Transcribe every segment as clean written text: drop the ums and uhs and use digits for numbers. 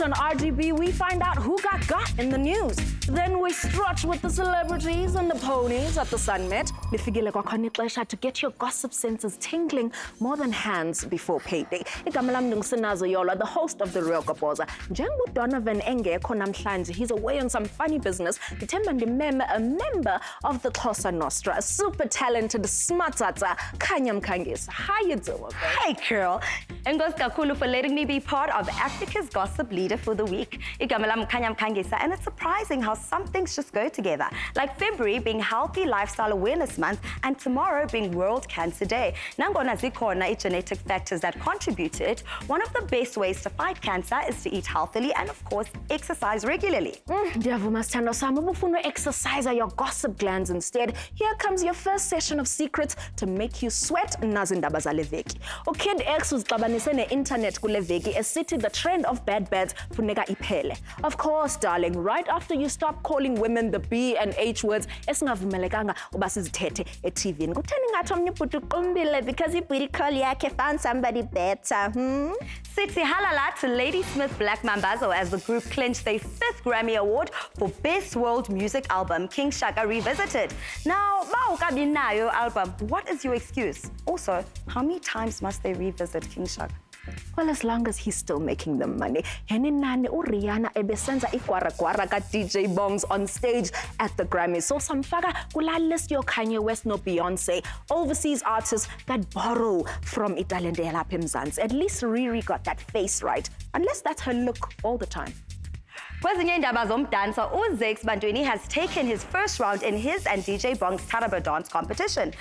on RGB, we find out who got in the news. Then we strut with the celebrities and the ponies at the Summit. Nifigile kwakhona ixesha to get your gossip senses tingling more than hands before payday. Igama lam ndinguSinazo Yola, the host of The Real Kapoza. Njengoba Donovan engekho namhlanje, he's away on some funny business. Ndithemba ndimeme a member of the Cosa Nostra, a super talented smart tata, Khanya Mkangisa. How you doing, babe? Hey, girl. Enkosi kakhulu for letting me be part of Africa's gossip leader for the week. Igama lami Khanya Mkangisa, and it's surprising how some things just go together. Like February being Healthy Lifestyle Awareness Month and tomorrow being World Cancer Day. Nangona zikhona genetic factors that contribute to it, one of the best ways to fight cancer is to eat healthily and, of course, exercise regularly. Ndiyavuma sithando sami, ubufuna exercise your gossip glands instead. Here comes your first session of secrets to make you sweat nazi ndaba zale veki. Ukid X uzixabanise ne-internet kule veki esithi the trend of bad beds funeka iphele. Of course, darling, right after you stop calling women the B and H words esingavumelekanga uba sizithethe eTVini. Kutheni ngathi omnye ubhuti uqumbile because ibooty call yakhe found somebody better. Sithi halala to Lady Smith Black Mambazo as the group clinched their 5th Grammy Award for Best World Music Album, King Shaka Revisited. Now, mawukabi nayo album, what is your excuse? Also, how many times must they revisit King Shaka? Well, as long as he's still making the money. Heni nani uRihanna ebesenza igwara ka DJ Bongs on stage at the Grammys. So samfaka kula list your Kanye West no Beyonce, overseas artists that borrow from Italian yalapha eMzansi. At least Riri got that face right, unless that's her look all the time. Kwezinye indaba zomdanso, uZakes Bantwini has taken his first round in his and DJ Bong's Taraba dance competition.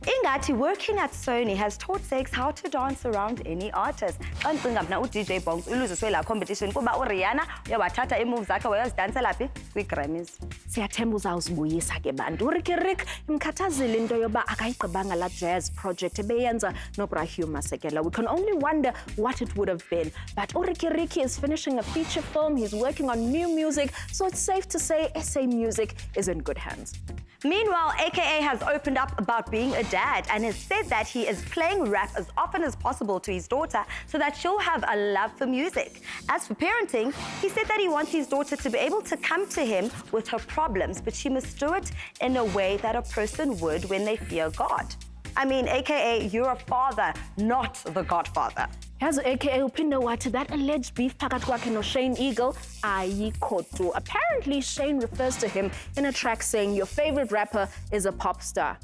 Ingathi working at Sony has taught Zakes how to dance around any artist. Xa ndicinga mna uDJ Bongs uluziswe la competition kuba uRihanna uyawathatha ii-moves zakhe wayozidansela phi kwi-Grammys. Siyathemba uzawuzibuyisa ke bantu. uRikirik imkhathazile into yoba akayigqibanga la jazz project ebeyenza noBrahim Masekela. We can only wonder what it would have been. But uRikirik is finishing a feature film. He's working on new music, so it's safe to say SA Music is in good hands. Meanwhile, AKA has opened up about being a dad and has said that he is playing rap as often as possible to his daughter so that she'll have a love for music. As for parenting, he said that he wants his daughter to be able to come to him with her problems, but she must do it in a way that a person would when they fear God. I mean, AKA, you're a father, not the Godfather. As AKA uphinde wathi that alleged beef phakathi kwakhe noShane Eagle ayikho tu. Apparently, Shane refers to him in a track saying, your favorite rapper is a pop star.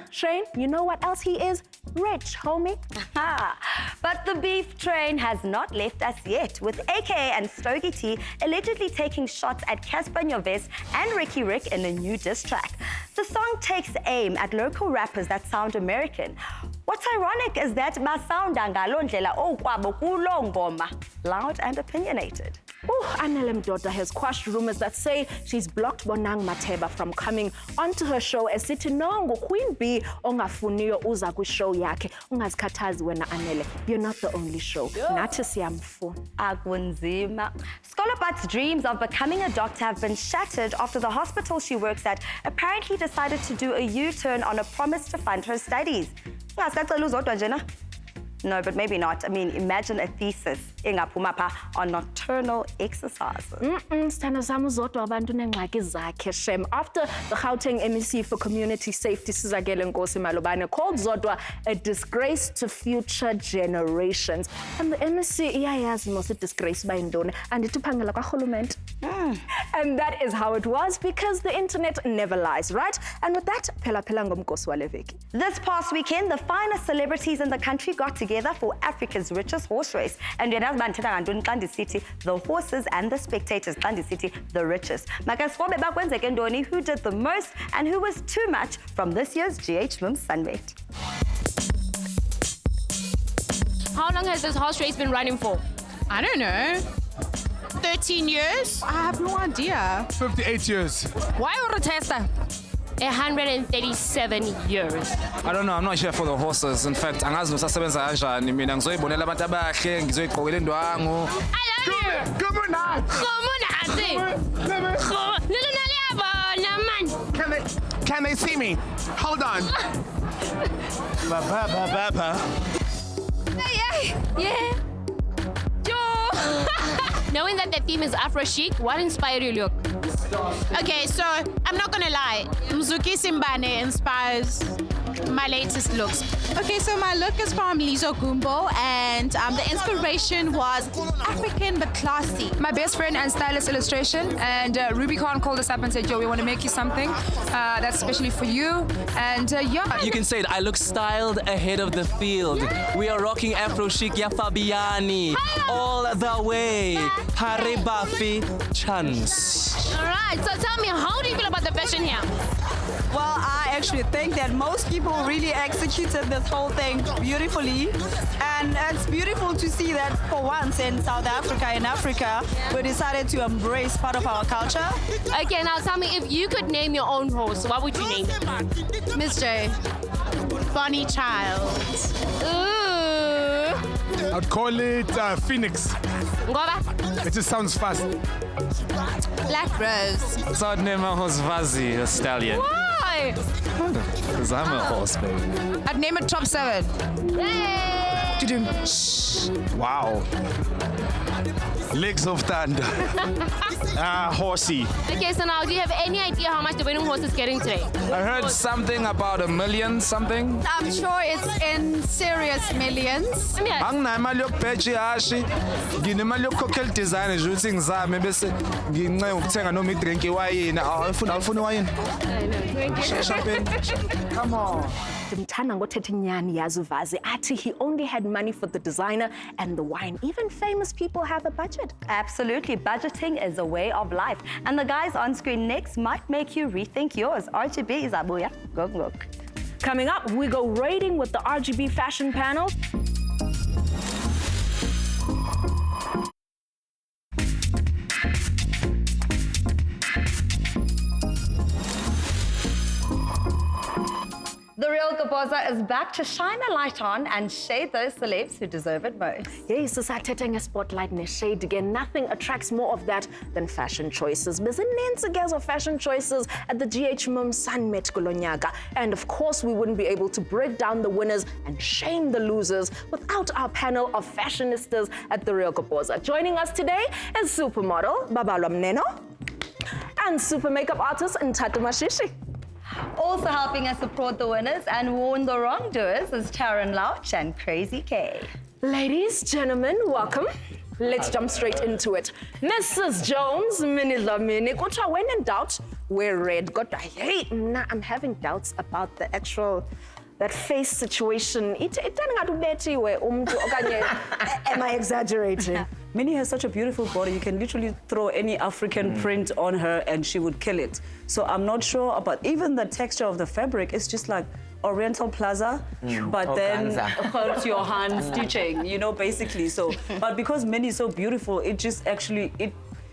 Shane, you know what else he is? Rich, homie. But the beef train has not left us yet, with AKA and Stogie T allegedly taking shots at Casper Nyovest and Ricky Rick in a new diss track. The song takes aim at local rappers that sound American. What's ironic is that basounda ngalo ndlela okwabo kulo ngoma, loud and opinionated. Anele Mdoda has quashed rumors that say she's blocked Bonang Mateba from coming onto her show esithi no Queen B ongafuniyo uza kwishow yakhe. Ungazikhathazi wena Anele, you're not the only show. Nathi siyamfuna. Akunzima. Skolopat's dreams of becoming a doctor have been shattered after the hospital she works at apparently decided to do a U-turn on a promise to fund her studies. No, but maybe not. I mean, imagine a thesis engaphuma pha on nocturnal exercises. Sithando sami uzodwa abantu nengxaki zakhe shem. After the Gauteng MEC for Community Safety Sizakele Nkosi Malobane called Zodwa a disgrace to future generations. And the MEC iyayazi mos disgrace bayindoni and ituphangela kwaRhulumente. And that is how it was because the internet never lies, right? And with that, phela ngomkosi wale veki. This past weekend, the finest celebrities in the country got together for Africa's richest horse race. And the horses and the spectators, the richest. Who did the most and who was too much from this year's GH Women's Sunbet. How long has this horse race been running for? I don't know. 13 years? I have no idea. 58 years. Why would a tester? 137 years. I don't know, I'm not here for the horses. In fact, angazi usasebenza kanjani mina ngizoyibonela abantu abahle ngizoyiqokela indwangu. I love you. Come on now. Can they see me? Hold on. Hey, yeah. Joe. Knowing that the theme is Afro chic, what inspired your look? Okay, so I'm not gonna lie. Mzuki Simbane inspires my latest looks. Okay, so my look is from Lizo Gumbo, and the inspiration was African but classy. My best friend and stylist illustration, and Rubicon called us up and said, yo, we want to make you something that's especially for you. And yeah. You can say it, I look styled ahead of the field. We are rocking Afro chic, ya Fabiani, all the way. Hare Bafi chance. All right, so tell me, how do you feel about the fashion here? Well, I actually think that most people really executed this whole thing beautifully. And it's beautiful to see that for once in South Africa, in Africa, we decided to embrace part of our culture. Okay, now tell me, if you could name your own horse, what would you name it? Miss J. Bonnie Child. Ooh. I'd call it Phoenix. Ngoba? It just sounds fast. Black Rose. So I'd name my horse Vazi, a stallion. Why? Because I'm a horse, baby. I'd name it Top 7. Yay! Wow. Legs of thunder. Horsey. Okay, so now, do you have any idea how much the winning horse is getting today? I heard something about $1 million something. I'm sure it's in serious millions. Anginayo imali yokubheja ihashi, nginemali yokukhokhela design nje ukuthi ngizame bese ngincenga ukuthenga noma idrink iwayini. Awufuna iwayini? Champagne. Come on. Ndimthanda ngothetha inyani yazi uVazi athi he only had money for the designer and the wine. Even famous people have a budget. Absolutely, budgeting is a way of life. And the guys on screen next might make you rethink yours. RGB is Abuya. Go look. Coming up, we go raiding with the RGB fashion panel. The Real Kapoza is back to shine a light on and shade those celebs who deserve it most. Yes, sisathetha spotlight shade again. Nothing attracts more of that than fashion choices. Bezininzi of fashion choices at the GHM Sunmet Kulonyaka. And of course, we wouldn't be able to break down the winners and shame the losers without our panel of fashionistas at The Real Kapoza. Joining us today is supermodel Babalwa Mneno and super makeup artist Nthato Mashishi. Also helping us support the winners and warn the wrongdoers is Taryn, Louch and Krayzi K. Ladies, gentlemen, welcome. Let's jump straight into it. Mrs. Jones, Mini Kuthiwa, when in doubt, wear red. God, hey, I'm having doubts about the actual, that face situation. Am I exaggerating? Minnie has such a beautiful body. You can literally throw any African print on her and she would kill it. So I'm not sure about even the texture of the fabric. It's just like Oriental Plaza, but then hurts your hand stitching, you know, basically. So, but because Minnie is so beautiful, it just actually,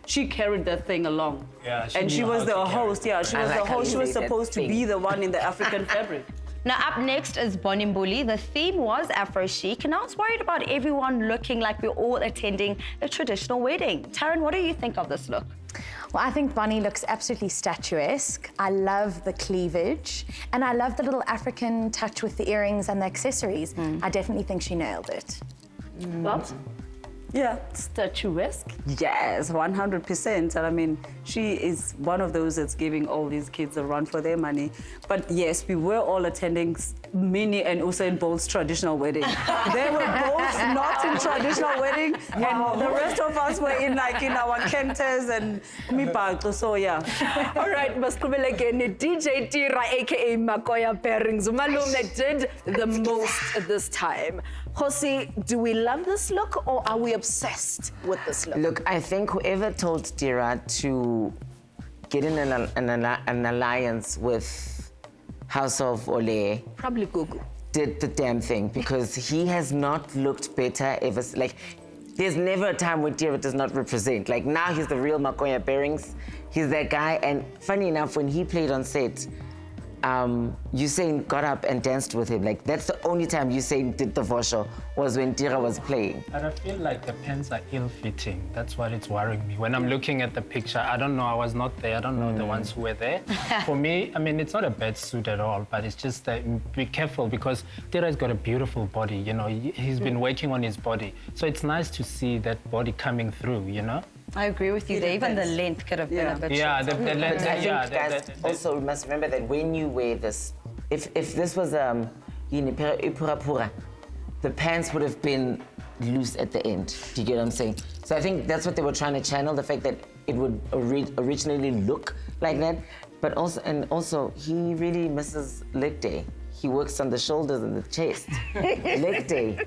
she carried that thing along. Yeah, and she was the host. Yeah, she was the host. She was supposed to be the one in the African fabric. Now up next is Bonimbuli. The theme was Afro chic, and I was worried about everyone looking like we're all attending a traditional wedding. Taryn, what do you think of this look? Well, I think Bonnie looks absolutely statuesque. I love the cleavage, and I love the little African touch with the earrings and the accessories. I definitely think she nailed it. What? Yeah. Statuesque? Yes, 100%. And I mean, she is one of those that's giving all these kids a run for their money. But yes, we were all attending Minnie and Usain Bolt's traditional wedding. They were both not in traditional wedding, and the rest of us were in our kenters and mibhaco. So yeah. All right, Masqubeleke, DJ Tira, aka Makoya pairings. Malume did the most this time. Josie, do we love this look or are we obsessed with this look? Look, I think whoever told Tira to get in an alliance with House of Ole probably Gugu did the damn thing, because he has not looked better ever. Like, there's never a time when Tira does not represent. Like, now he's the real Makoya Bearings. He's that guy. And funny enough, when he played on set, Usain got up and danced with him. Like, that's the only time Usain did the vosho, was when Tira was playing. But I feel like the pants are ill-fitting. That's what it's worrying me. When I'm looking at the picture, I don't know, I was not there. I don't know the ones who were there. For me, I mean, it's not a bad suit at all, but it's just be careful, because Tira's got a beautiful body, you know. He's been working on his body. So it's nice to see that body coming through, you know. I agree with you there. Even the length could have been a bit Yeah, shorter. the length. I think, Yeah, guys, also we must remember that when you wear this, if this was ipura, the pants would have been loose at the end. Do you get what I'm saying? So I think that's what they were trying to channel, the fact that it would originally look like that, but also he really misses leg day. He works on the shoulders and the chest. Leg day.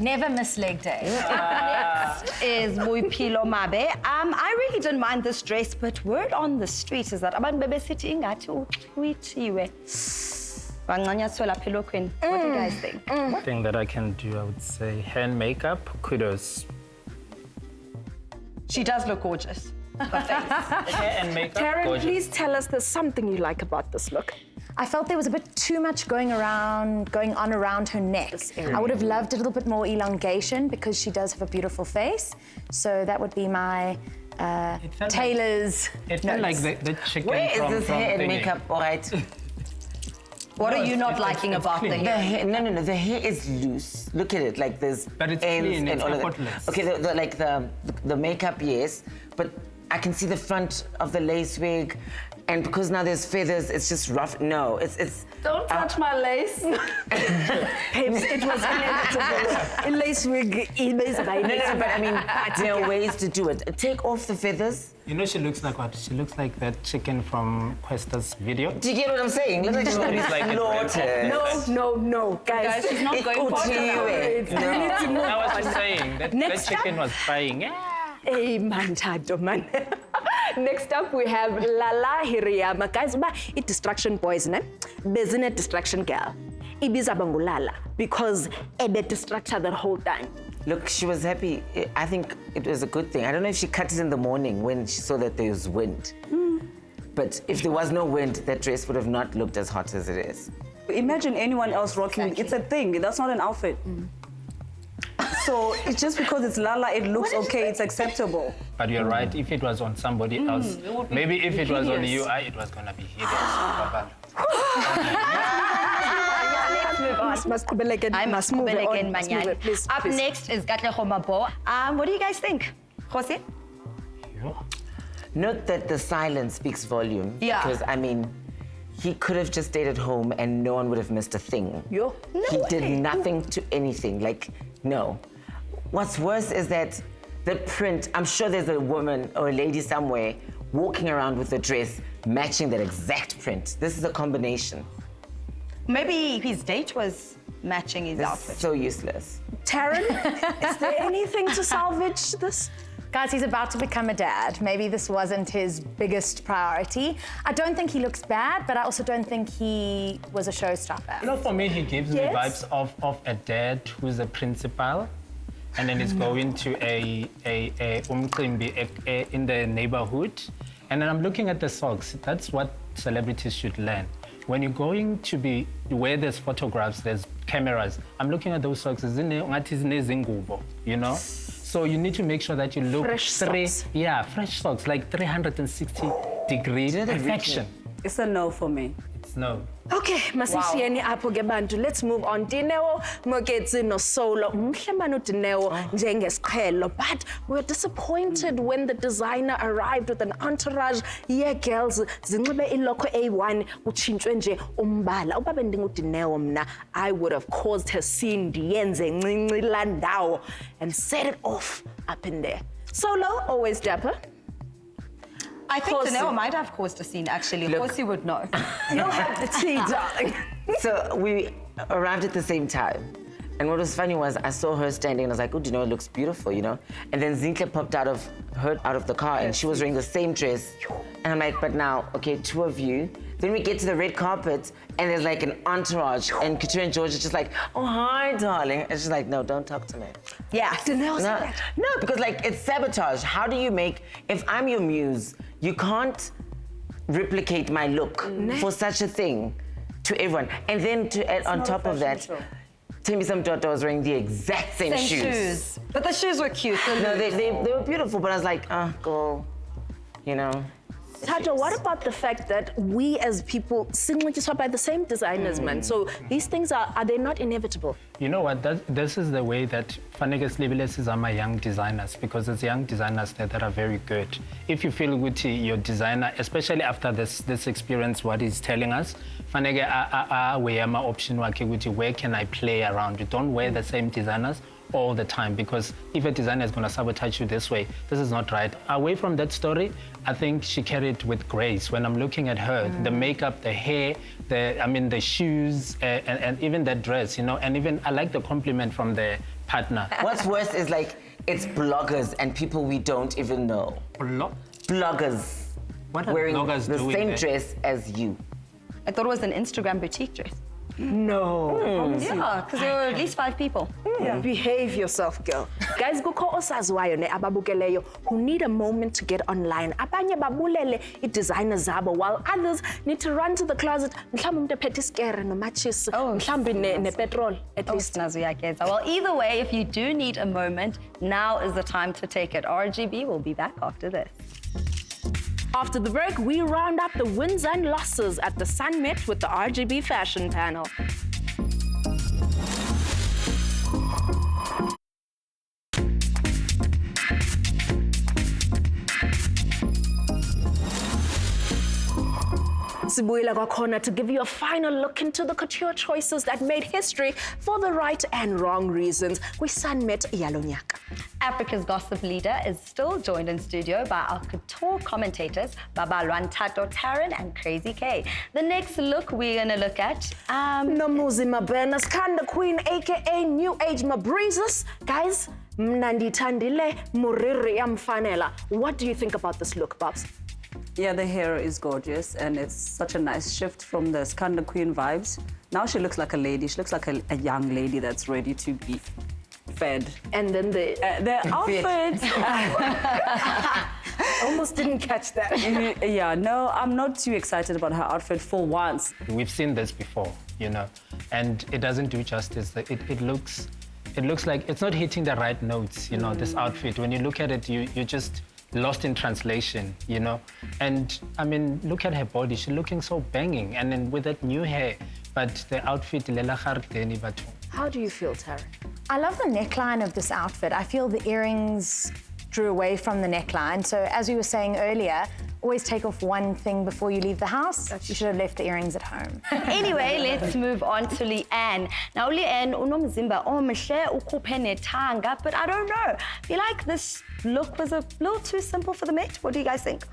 Never miss leg day. Next is Boipilo Mabe. I really didn't mind this dress, but word on the street is that abantu bebesithi ingathi uxhwithiwe. Bancanyathwela apha elokhweni. What do you guys think? thing that I can do, I would say hand makeup, kudos. She does look gorgeous. Her face. Hair and makeup, Taryn, gorgeous. please tell us there's something you like about this look. I felt there was a bit too much going on around her neck. I would have loved a little bit more elongation because she does have a beautiful face. So that would be my tailor's It felt like the chicken Where from is this hair and thingy. makeup, all right? What are you not liking about the clean. hair? No, the hair is loose. Look at it, like there's But it's ends clean, and it's all of that. effortless. Okay, the makeup, yes, but I can see the front of the lace wig, and because now there's feathers, it's just rough. No, it's. Don't touch my lace. It was inevitable. Lace wig, No, but I mean, there are ways to do it. Take off the feathers. You know she looks like what? She looks like that chicken from Questa's video. Do you get what I'm saying? Looks like she's gonna be It's like it slaughtered. No, guys. She's not going for it. We need to move I was on. just saying that Next chicken was frying. Yeah. Hey, man, Nthato, man. Next up, we have Lala Hiriyama. Guys, it's distraction boys, ne? Bezine distraction girl. Ibiza bangulala because Ebe distract her the whole time. Look, she was happy. I think it was a good thing. I don't know if she cut it in the morning when she saw that there was wind. But if there was no wind, that dress would have not looked as hot as it is. Imagine anyone else rocking it. It's a thing. That's not an outfit. So it's just because it's Lala, it looks okay, it's acceptable. But you're right, if it was on somebody else, maybe if it was on you, it was gonna be hideous. Must move on. Please, Up please. next is Katlego Mabo. What do you guys think? Jose? Note that the silence speaks volume. Yeah. Because, I mean, he could have just stayed at home and no one would have missed a thing. He did nothing to anything. Like, no. What's worse is that the print, I'm sure there's a woman or a lady somewhere walking around with a dress matching that exact print. This is a combination. Maybe his date was matching his This outfit. is so useless. Taryn, is there anything to salvage this? Guys, he's about to become a dad. Maybe this wasn't his biggest priority. I don't think he looks bad, but I also don't think he was a showstopper. You know, for me, he gives me vibes of a dad who's a principal, and then is going to a umcimbi in the neighborhood. And then I'm looking at the socks. That's what celebrities should learn. When you're going to be where there's photographs, there's cameras. I'm looking at those socks. You know. So you need to make sure that you look Fresh socks. Fresh socks, like 360 degree perfection. It's a no for me. It's no. Okay, masishiyeni apho ke bantu. Let's move on. Dineo Moketsi no solo. Mhlemano Dineo njengesiqhelo. But we're disappointed when the designer arrived with an entourage. Yeah, girls, zinxibe ilokho A1 uchintshwe nje umbala. Uba bendinguDineo mna, I would have caused her scene ndiyenze ncinci landawo and set it off up in there. Solo, always dapper. I think Hosi. Danelle might have caused a scene, actually. Look. Hosi would know. You'll have the tea, darling. So we arrived at the same time. And what was funny was I saw her standing and I was like, oh, do you know, it looks beautiful, you know? And then Zinhle popped out of the car and she was wearing the same dress. And I'm like, but now, okay, two of you. Then we get to the red carpet and there's like an entourage and Katrina and George are just like, oh, hi, darling. And she's like, no, don't talk to me. Yeah. No, because like it's sabotage. How do you make, if I'm your muse, you can't replicate my look for such a thing to everyone. And then to add on top of that, Nthato was wearing the exact same shoes. But the shoes were cute. No, they were beautiful, but I was like, oh, girl, you know. Nthato, what about the fact that we as people singly just by the same designers, man? So these things are they not inevitable? You know what? This is the way that Faneke Slibilesis are my young designers, because there's young designers there that are very good. If you feel good to your designer, especially after this experience, what he's telling us, Faneke we have my option where can I play around? You don't wear the same designers all the time, because if a designer is going to sabotage you this way, this is not right. Away from that story, I think she carried with grace. When I'm looking at her, the makeup, the hair, the shoes, and even the dress, you know, and even I like the compliment from the partner. What's worse is like it's bloggers and people we don't even know. Bloggers. What are wearing bloggers the doing same there? dress as you. I thought it was an Instagram boutique dress. No. Yeah, because there were at least 5 people. Yeah. Behave yourself, girl. Guys, go call osaziwayo ne ababukeleyo who need a moment to get online. Abanye babulele i-designer zabo, while others need to run to the closet. Mhlawumbe umuntu ephethe isikere nomatshisi, mhlawumbe nepetrol at least. Well, either way, if you do need a moment, now is the time to take it. RGB will be back after this. After the break, we round up the wins and losses at the Summit with the RGB fashion panel. Sibuyela kwakhona to give you a final look into the couture choices that made history for the right and wrong reasons. Kwi-Summit yalo nyaka. Africa's gossip leader is still joined in studio by our couture commentators, Babalwa, Nthato, Taryn, and Krayzi K. The next look we're going to look at... Nomuzi Mabena's Kanda Queen, a.k.a. New Age Mabreezes. Guys, mnandithandile muriri yamfanela. What do you think about this look, Babs? Yeah, the hair is gorgeous, and it's such a nice shift from the Skanda Queen vibes. Now she looks like a lady. She looks like a young lady that's ready to be fed. And then the outfit. Almost didn't catch that. Yeah, no, I'm not too excited about her outfit for once. We've seen this before, you know, and it doesn't do justice. It looks like it's not hitting the right notes, you know, this outfit. When you look at it, you're just lost in translation, you know. And I mean, look at her body. She's looking so banging, and then with that new hair, but the outfit. How do you feel, Taryn? I love the neckline of this outfit. I feel the earrings drew away from the neckline. So as we were saying earlier, always take off one thing before you leave the house. You should have left the earrings at home. Anyway, let's move on to Leanne. Now, Leanne, unomzimba omhle ukhuphe nethanga, but I don't know. I feel like this look was a little too simple for the Met. What do you guys think?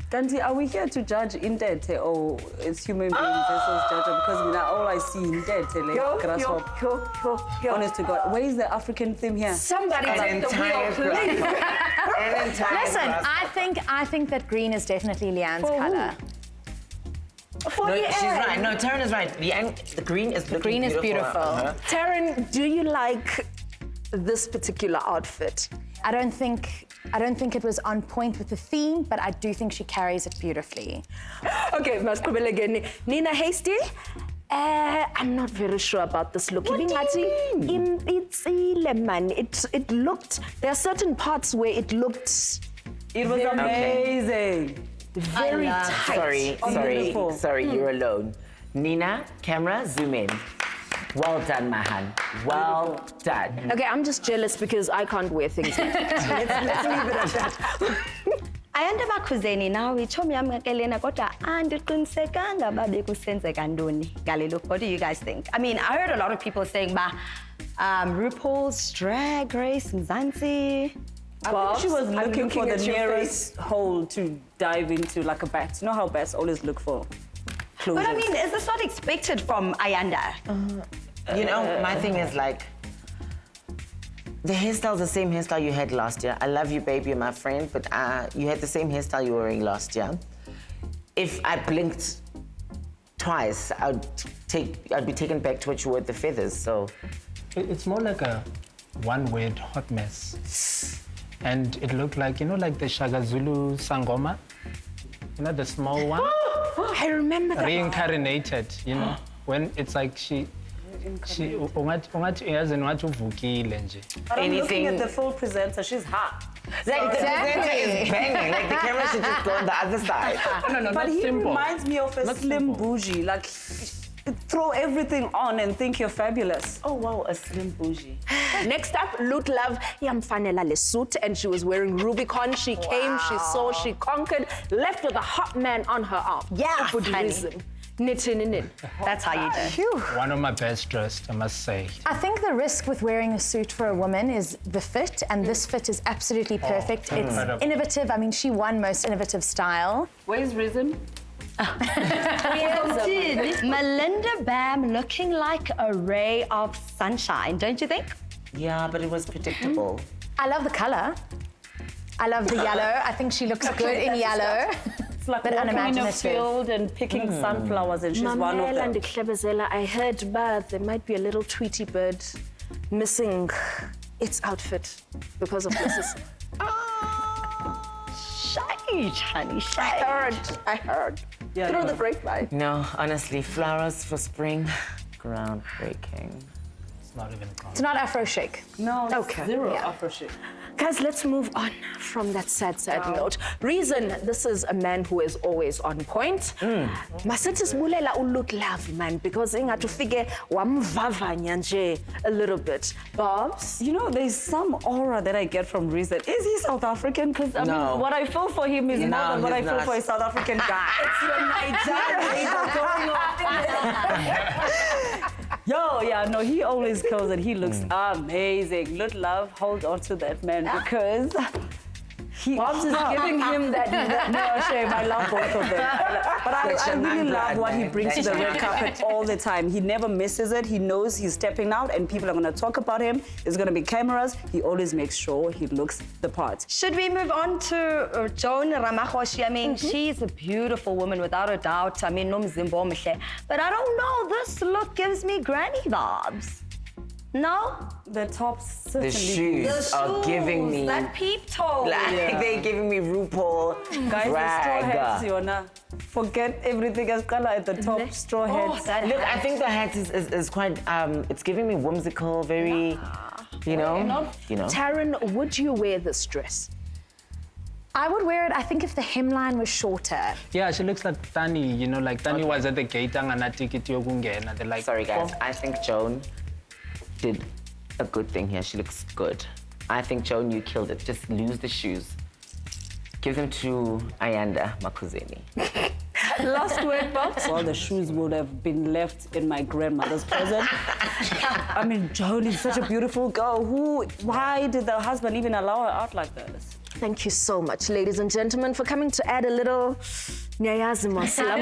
Kanti, are we here to judge Nthato or it's human beings versus judge? Because now all I see Nthato like grasshopper. Honest to God, where is the African theme here? Somebody take the wheel, please. Listen, I think that green is definitely Leanne's color. No, she's right. No, Taryn is right. The green is looking beautiful. Taryn, do you like this particular outfit? I don't think it was on point with the theme, but I do think she carries it beautifully. Okay, Masqubele again. Nina Hasty? I'm not very sure about this look. What do you mean? It looked, there are certain parts where it looked... It was amazing. Very tight. Sorry, you're alone. Nina, camera, zoom in. Well done, Mahan. Well done. Okay, I'm just jealous because I can't wear things like that. Let's leave it at that. Ayanda bakhuzeni nawe ichomi yamkelena kodwa andiqinisekanga babe kusenzeka ntoni ngale look. What do you guys think? I mean, I heard a lot of people saying RuPaul's Drag Race Mzansi. I think she was looking for the nearest hole to dive into, like a bat. You know how bats always look for clothes? But I mean, is this not expected from Ayanda? You know, my thing is like, the hairstyle's the same hairstyle you had last year. I love you, baby, you're my friend, but you had the same hairstyle you were wearing last year. If I blinked twice, I'd be taken back to what you wore with the feathers, so. It's more like a one-word hot mess. And it looked like, you know, like the Shagazulu Sangoma? You know, the small one? I remember that. Reincarnated, you know? When it's like ungathi uvukile nje. But I'm looking Anything- at the full presenter. She's hot. Like the presenter is banging. Like the camera should just go on the other side. No, But he simple. reminds me of a Not slim simple. bougie. Like, throw everything on and think you're fabulous. Oh wow, a slim bougie. Next up, Lut Love yamfanela le suit, and she was wearing Rubicon. She came, she saw, she conquered, left with a hot man on her arm. Yeah, For honey. reason. Knitting. That's how you do. One of my best dressed, I must say. I think the risk with wearing a suit for a woman is the fit, and this fit is absolutely perfect. It's incredible. innovative. I mean, she won most innovative style. Where's Reason? Melinda Bam looking like a ray of sunshine, don't you think? Yeah, but it was predictable. I love the color. I love the yellow. I think she looks good in yellow. It's like But walking in a unimaginative. field and picking sunflowers, and she's one of Mamela and them. Klebezela, I heard, but there might be a little Tweety bird missing its outfit because of this. Shade, honey, shade. I heard. Yeah, Through no. the grapevine. No, honestly, flowers for spring, groundbreaking. It's not even gone. It's not Afro chic. No, Okay. zero Yeah. Afro chic. Guys, let's move on from that sad note. Reason, this is a man who is always on point. Masithi sibulela uLut Love, man, because ingathi ufike wamvavanya nje a little bit. Bobs? You know, there's some aura that I get from Reason. Is he South African? Because I No. mean, what I feel for him is more No, than what I he's feel not. for a South African guy. It's your Nigerian going on. Yo, yeah, no, he always kills it. He looks amazing. Lut Love, hold on to that man because Bobs is giving him that. No, shame. I love both of them. But I really love what he brings to the red carpet all the time. He never misses it. He knows he's stepping out and people are going to talk about him. There's going to be cameras. He always makes sure he looks the part. Should we move on to Joan Ramagoshi? I mean, she's a beautiful woman without a doubt. I mean, nomzimba omuhle. But I don't know, this look gives me granny vibes. No? The tops certainly. The shoes are giving me That peep toe. like they're giving me RuPaul Guys, the straw hats, drag. Yona. Forget everything else color at the top. Straw hats. Look, I think the hat is quite. It's giving me whimsical, very, you know. Taryn, would you wear this dress? I would wear it, I think, if the hemline was shorter. Yeah, she looks like Tani, you know, like Tani was at the gate and a ticket yokungena. They're like, Sorry, guys. I think Joan did a good thing here. She looks good. I think Joan, you killed it. Just lose the shoes. Give them to Ayanda Makuzeni. Last word, Bobs? Well, the shoes would have been left in my grandmother's closet. I mean, Joan is such a beautiful girl. Why did the husband even allow her out like this? Thank you so much, ladies and gentlemen, for coming to add a little nyayazi maslam.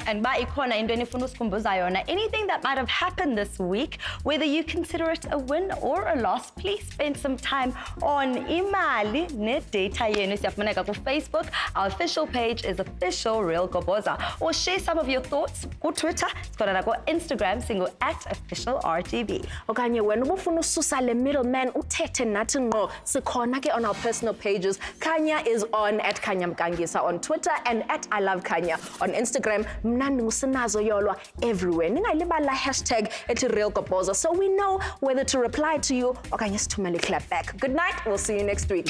And ba ikhona into enifuna usikhumbuza yona, anything that might have happened this week, whether you consider it a win or a loss, please spend some time on imali nedata yenu. Siyafumaneka ku Facebook. Our official page is official Real Goboza. Or share some of your thoughts on Twitter. Sikhona ku Instagram single @officialRGB. Okanye wena ubufuna ususa le middleman uthethe nathi ngqo sikhona ke on our personal pages. Khanya is on @Khanya Mkangisa on Twitter and @ILoveKhanya on Instagram. Mnandi usinazo yolwa everywhere. Ningayilibala hashtag @RealGoboza so we know whether to reply to you okanye sithumele clap back. Good night. We'll see you next week.